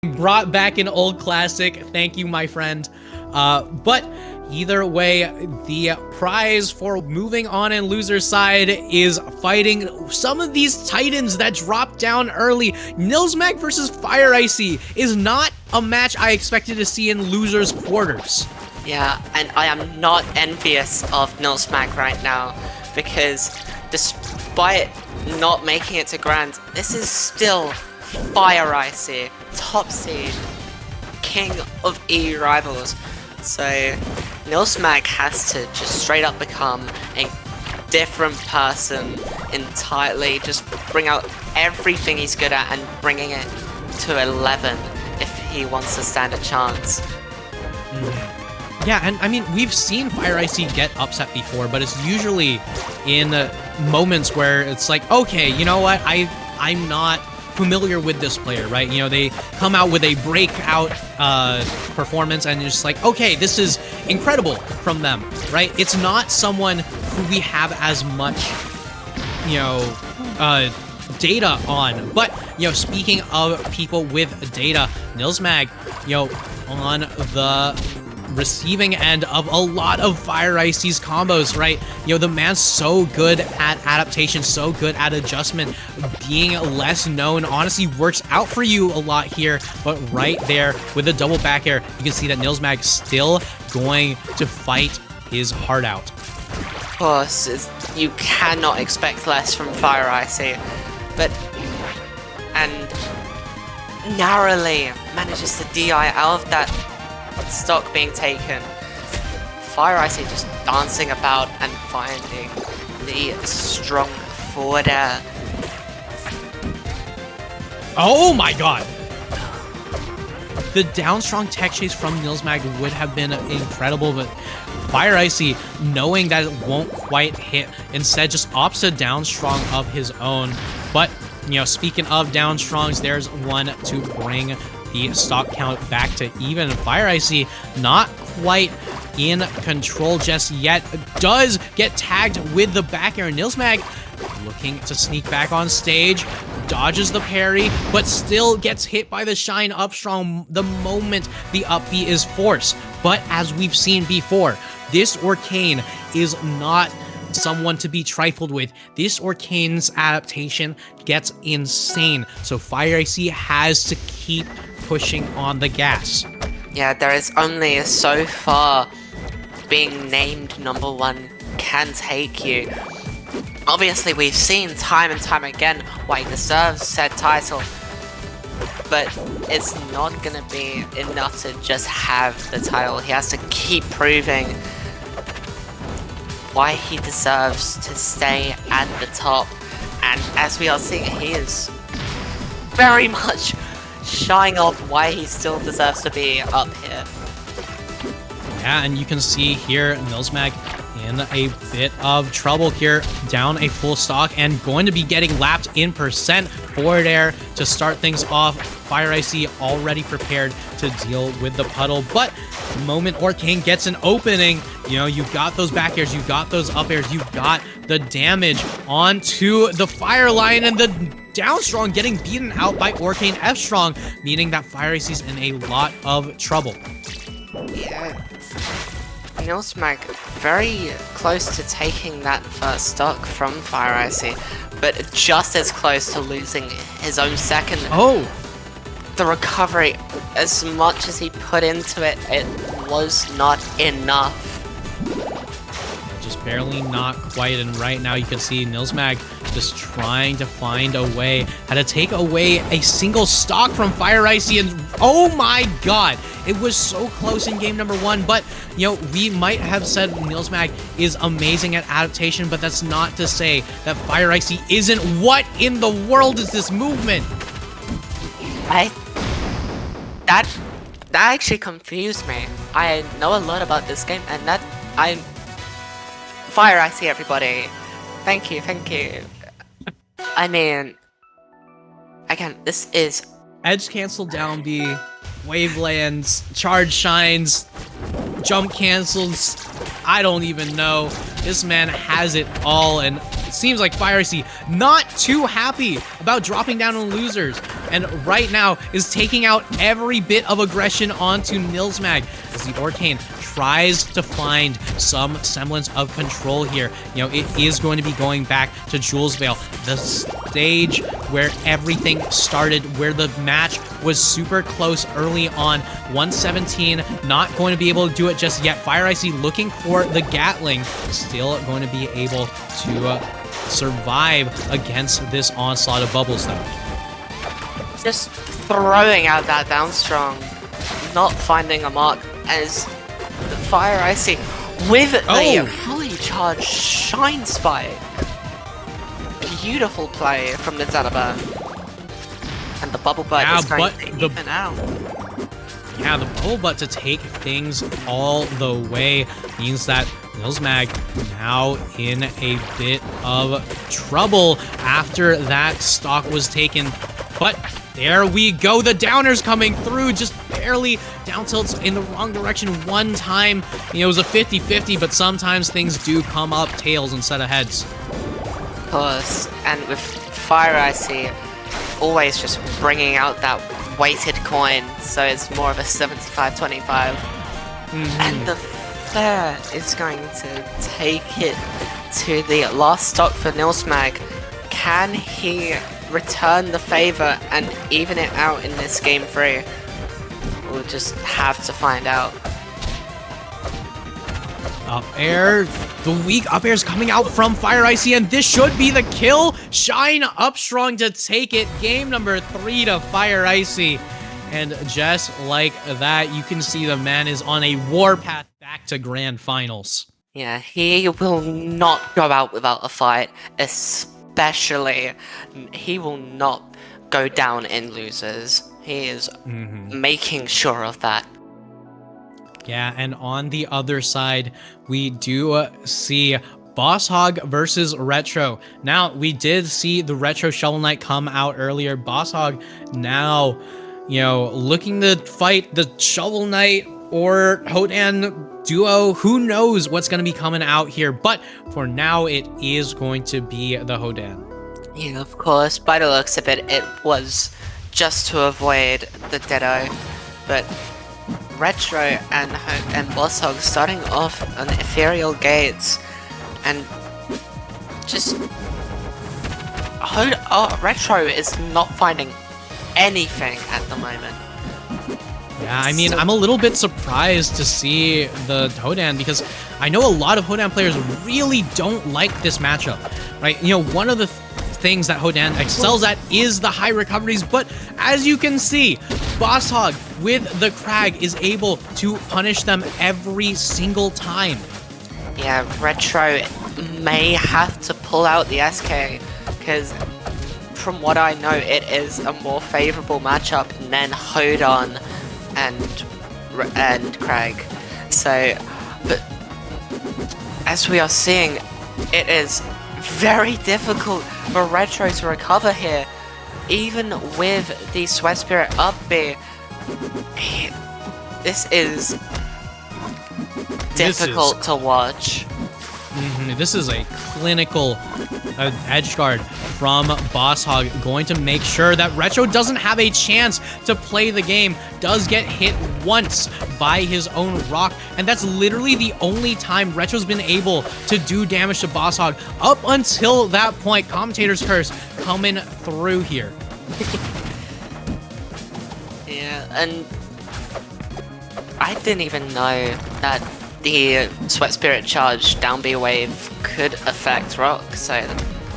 Brought back an old classic. Thank you, my friend. But either way, the prize for moving on in loser's side is fighting some of these titans that dropped down early. Nilsmag versus Fire Icy is not a match I expected to see in loser's quarters. Yeah, and I am not envious of Nilsmag right now, because despite not making it to Grand, this is still Fire Icy, top seed, king of EU rivals. So Nilsmag has to just straight up become a different person entirely, just bring out everything he's good at and bringing it to 11 if he wants to stand a chance. Yeah, and I mean, we've seen Fire Icy get upset before, but it's usually in moments where it's like, okay, you know what, I'm not familiar with this player, right? You know, they come out with a breakout performance and you're just like, okay, this is incredible from them, right? It's not someone who we have as much, you know, data on. But, you know, speaking of people with data, Nilsmag, you know, on the receiving end of a lot of Fire Icy's combos, right? You know, the man's so good at adaptation, so good at adjustment. Being less known honestly works out for you a lot here, but right there with the double back air, you can see that Nilsmag still going to fight his heart out. Of course, you cannot expect less from Fire Icy, but and narrowly manages to DI out of that stock being taken. Fire Icy just dancing about and finding the strong forward air. Oh my god! The down strong tech chase from Nilsmag would have been incredible, but Fire Icy, knowing that it won't quite hit, instead just opts a down strong of his own. But, you know, speaking of down strongs, there's one to bring the stock count back to even. Fire Icy not quite in control just yet. Does get tagged with the back air. Nilsmag looking to sneak back on stage, dodges the parry, but still gets hit by the shine up strong the moment the up B is forced. But as we've seen before, this Orcane is not someone to be trifled with. This Orcane's adaptation gets insane, so Fire Icy has to keep pushing on the gas. Yeah, there is only so far being named #1 can take you. Obviously, we've seen time and time again why he deserves said title, but it's not gonna be enough to just have the title. He has to keep proving why he deserves to stay at the top, and as we are seeing, he is very much showing off why he still deserves to be up here. Yeah, and you can see here Nilsmag in a bit of trouble here, down a full stock and going to be getting lapped in percent. Forward air to start things off. Fire Icy already prepared to deal with the puddle, but the moment Orcane gets an opening, you know, you've got those back airs, you've got those up airs, you've got the damage onto the Fire Lion, and the down strong getting beaten out by Orcane F strong, meaning that Fire Icy's in a lot of trouble. Yeah, Nilsmag very close to taking that first stock from Fire Icy, but just as close to losing his own second. Oh! The recovery, as much as he put into it, it was not enough. Just barely, not quite, and right now you can see Nilsmag just trying to find a way how to take away a single stock from Fire Icy, and oh my god, it was so close in game #1, but, you know, we might have said Nilsmag is amazing at adaptation, but that's not to say that Fire Icy isn't. What in the world is this movement? That actually confused me. I know a lot about this game, and Fire Icy, everybody. Thank you. I mean, again, this is Edge cancel down B, wavelands, charge shines, jump cancels. I don't even know. This man has it all, and it seems like Fire Icy not too happy about dropping down on losers, and right now is taking out every bit of aggression onto Nilsmag as the Orcane tries to find some semblance of control here. You know, it is going to be going back to Jules Vale, the stage where everything started, where the match was super close early on. 117, not going to be able to do it just yet. Fire Icy looking for the Gatling, still going to be able to survive against this onslaught of bubbles though. Just throwing out that down strong, not finding a mark as Fire Icy with the fully charged Shine Spike. Beautiful play from the Xanaburn. And the Bubble Butt is going to even out. Yeah, the Bubble Butt to take things all the way means that Nilsmag now in a bit of trouble after that stock was taken. But there we go, the downers coming through, just barely down tilts in the wrong direction one time. You know, it was a 50-50, but sometimes things do come up tails instead of heads. Of course, and with Fire Icy always just bringing out that weighted coin, so it's more of a 75-25. And the Flare is going to take it to the last stock for Nilsmag. Can he return the favor and even it out in this game 3? We'll just have to find out. Up air, the weak up air is coming out from Fire Icy, and this should be the kill. Shine up strong to take it. Game number 3 to Fire Icy. And just like that, you can see the man is on a warpath back to grand finals. Yeah, he will not go out without a fight, especially he will not go down in losers. He is making sure of that. Yeah, and on the other side, we do see Boss Hog versus Retro. Now, we did see the Retro Shovel Knight come out earlier. Boss Hog now, you know, looking to fight the Shovel Knight or Hodan duo. Who knows what's going to be coming out here, but for now, it is going to be the Hodan. Yeah, of course. By the looks of it, it was just to avoid the Ditto, but Retro and Boss Hog starting off on Ethereal Gates, and just Retro is not finding anything at the moment. Yeah, I mean, I'm a little bit surprised to see the Hodan because I know a lot of Hodan players really don't like this matchup, right? You know, one of the things that Hodan excels at is the high recoveries, but as you can see, Boss Hog with the Crag is able to punish them every single time. Yeah, Retro may have to pull out the SK, because from what I know, it is a more favorable matchup than Hodan and Crag. So, but as we are seeing, it is very difficult for Retro to recover here, even with the Sweat Spirit up B. This is difficult to watch. This is a clinical edge guard from Boss Hog, going to make sure that Retro doesn't have a chance to play the game, does get hit once by his own rock, and that's literally the only time Retro's been able to do damage to Boss Hog up until that point. Commentator's Curse coming through here. Yeah, and I didn't even know that the Sweat Spirit charge down B wave could affect Rock, so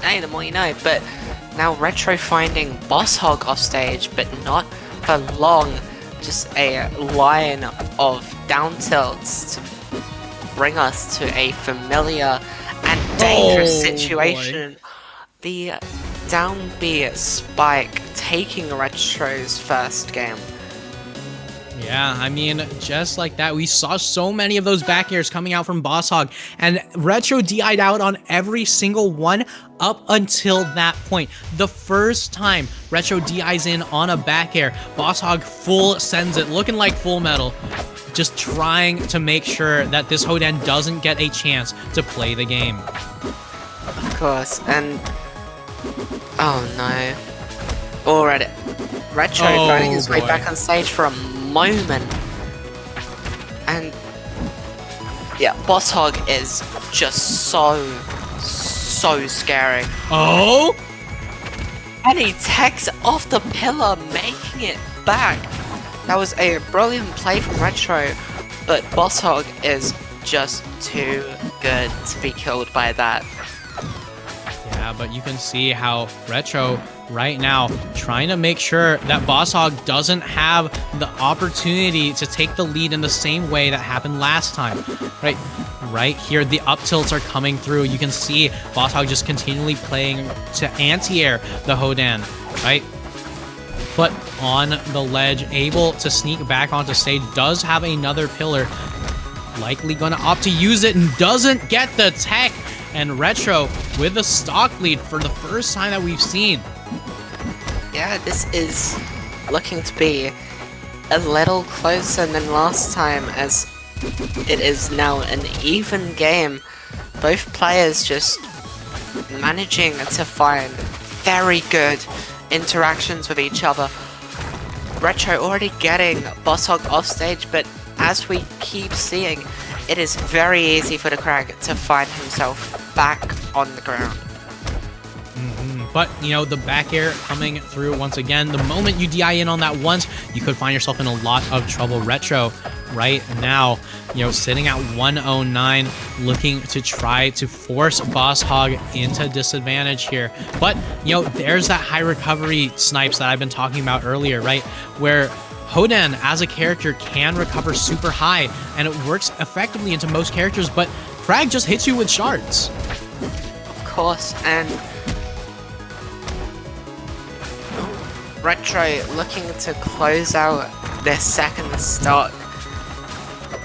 hey, the more you know. But now Retro finding Boss Hog off stage, but not for long. Just a line of down tilts to bring us to a familiar and dangerous situation. Boy. The down B spike taking Retro's first game. Yeah, I mean, just like that, we saw so many of those back airs coming out from Boss Hog, and Retro DI'd out on every single one up until that point. The first time Retro DI's in on a back air, Boss Hog full sends it, looking like Full Metal, just trying to make sure that this Hodan doesn't get a chance to play the game. Of course, and oh no. Already Retro finding his way back on stage for a moment. And yeah, Boss Hog is just so scary. Oh! And he takes off the pillar, making it back. That was a brilliant play from Retro, but Boss Hog is just too good to be killed by that. Yeah, but you can see how Retro right now trying to make sure that Boss Hog doesn't have the opportunity to take the lead in the same way that happened last time. Right here, the up tilts are coming through. You can see Boss Hog just continually playing to anti-air the Hodan, right? But on the ledge, able to sneak back onto stage, does have another pillar. Likely going to opt to use it and doesn't get the tech. And Retro with a stock lead for the first time that we've seen. Yeah, this is looking to be a little closer than last time, as it is now an even game. Both players just managing to find very good interactions with each other. Retro already getting Boss Hog off stage, but as we keep seeing, it is very easy for the Crag to find himself back on the ground. But, you know, the back air coming through once again. The moment you DI in on that once, you could find yourself in a lot of trouble. Retro right now, you know, sitting at 109, looking to try to force Boss Hog into disadvantage here. But, you know, there's that high recovery snipes that I've been talking about earlier, right? Where Hodan, as a character, can recover super high, and it works effectively into most characters, but Frag just hits you with shards. Of course, and Retro looking to close out their second stock.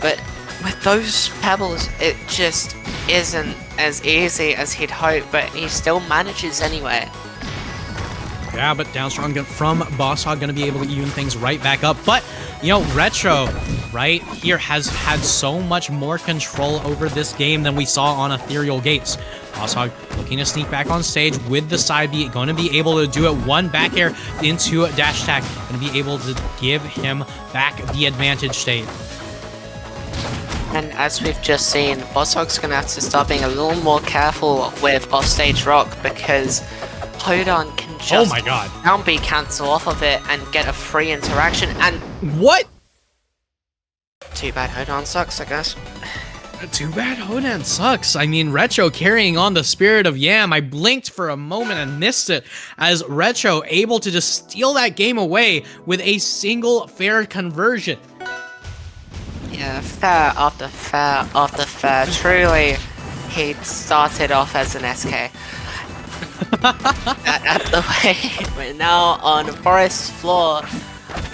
But with those pebbles, it just isn't as easy as he'd hoped, but he still manages anyway. Yeah, but down strong from Boss Hog, going to be able to even things right back up. But, you know, Retro right here has had so much more control over this game than we saw on Ethereal Gates. Boss Hog looking to sneak back on stage with the side B, going to be able to do it. One back air into dash attack, going to be able to give him back the advantage state. And as we've just seen, Boss Hog's going to have to start being a little more careful with offstage rock, because Hodan can just down B cancel off of it and get a free interaction, and what? Too bad Hodan sucks, I guess. Too bad Hodan sucks. I mean, Retro carrying on the spirit of Yam. I blinked for a moment and missed it, as Retro able to just steal that game away with a single fair conversion. Yeah, fair after fair after fair. Truly, he started off as an SK. at the way, we're now on Forest floor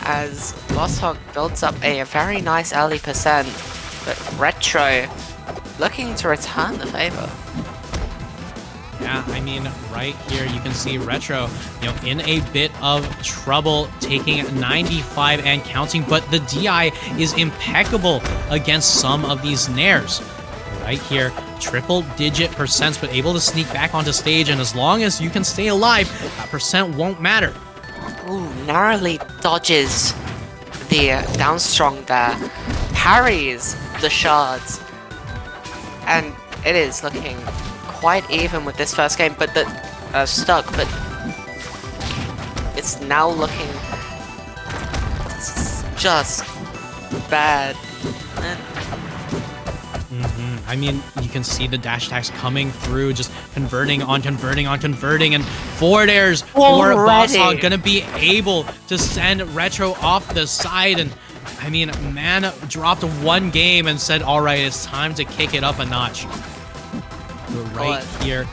as Boss Hog builds up a very nice early percent, but Retro looking to return the favor. Yeah, I mean, right here you can see Retro, you know, in a bit of trouble, taking 95 and counting, but the DI is impeccable against some of these nairs. Right here, triple-digit percents, but able to sneak back onto stage, and as long as you can stay alive, that percent won't matter. Ooh, narrowly dodges the down strong there, parries the shards, and it is looking quite even with this first game, but the stuck, but it's now looking just bad. I mean, you can see the dash attacks coming through, just converting, and forward airs for Boss Hog, gonna be able to send Retro off the side. And I mean, man dropped one game and said, all right, it's time to kick it up a notch. Right here,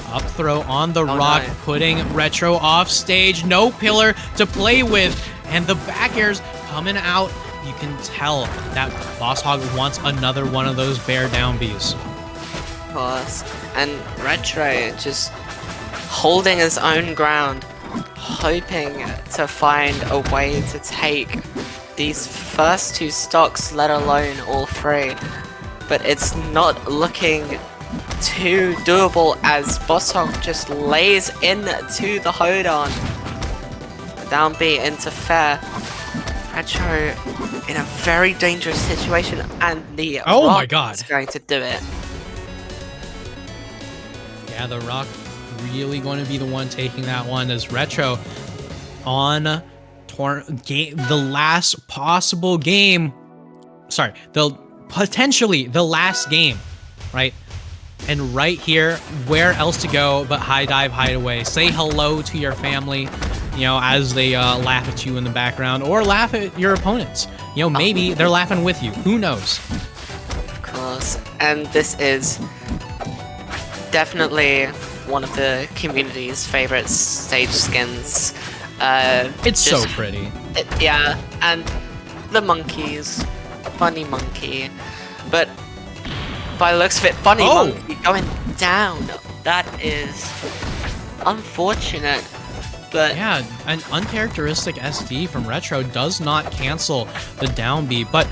up throw on the rock, putting Retro off stage, no pillar to play with, and the back airs coming out. You can tell that Boss Hog wants another one of those bear down Bs. Of course, and Retro just holding his own ground, hoping to find a way to take these first two stocks, let alone all three. But it's not looking too doable as Boss Hog just lays into the Hodan. Down B into fair. Retro in a very dangerous situation, and the Oh my Rock God. is going to do it. Yeah, the Rock really going to be the one taking that one as Retro on the last possible game. Sorry, potentially the last game, right? And right here, where else to go but high dive, hide away. Say hello to your family, you know, as they laugh at you in the background, or laugh at your opponents. You know, maybe they're laughing with you. Who knows? Of course. And this is definitely one of the community's favorite stage skins. It's so pretty. Yeah, and the monkeys. Funny monkey. But by the looks of it, funny monkey going down. That is unfortunate. But yeah, an uncharacteristic SD from Retro does not cancel the down B, but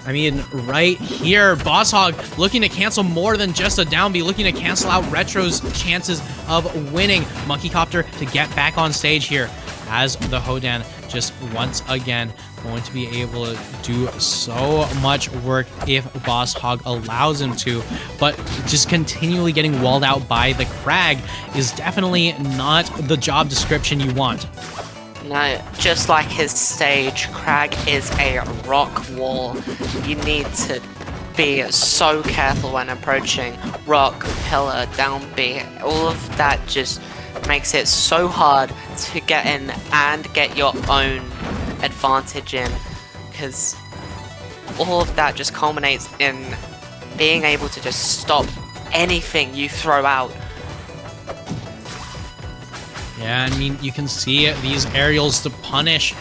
I mean, right here, Boss Hog looking to cancel more than just a down B, looking to cancel out Retro's chances of winning. Monkey Copter to get back on stage here as the Hodan just once again going to be able to do so much work if Boss Hog allows him to, but just continually getting walled out by the Crag is definitely not the job description you want. No, just like his stage, Crag is a rock wall. You need to be so careful when approaching rock, pillar, down B. All of that just makes it so hard to get in and get your own advantage in, because all of that just culminates in being able to just stop anything you throw out. Yeah, I mean, you can see these aerials to punish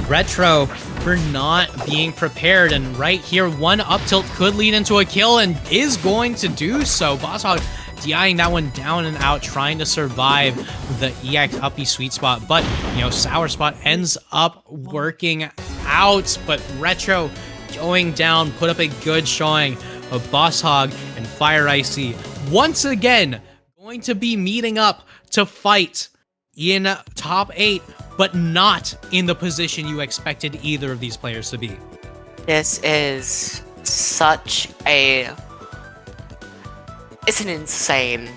Retro for not being prepared, and right here, one up tilt could lead into a kill, and is going to do so. Boss Hog DIing that one down and out, trying to survive the EX up B sweet spot, but, you know, Sour Spot ends up working out, but Retro going down, put up a good showing of Boss Hog and Fire Icy once again going to be meeting up to fight in top 8, but not in the position you expected either of these players to be. This is such a... It's an insane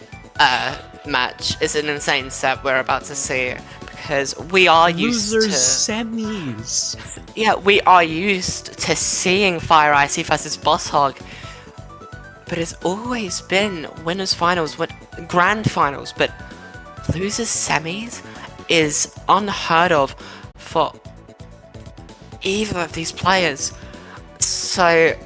match. It's an insane set we're about to see, because we are used Losers to... semis. Yeah, we are used to seeing Fire Icy versus Boss Hog, but it's always been winners finals, grand finals, but losers semis is unheard of for either of these players. So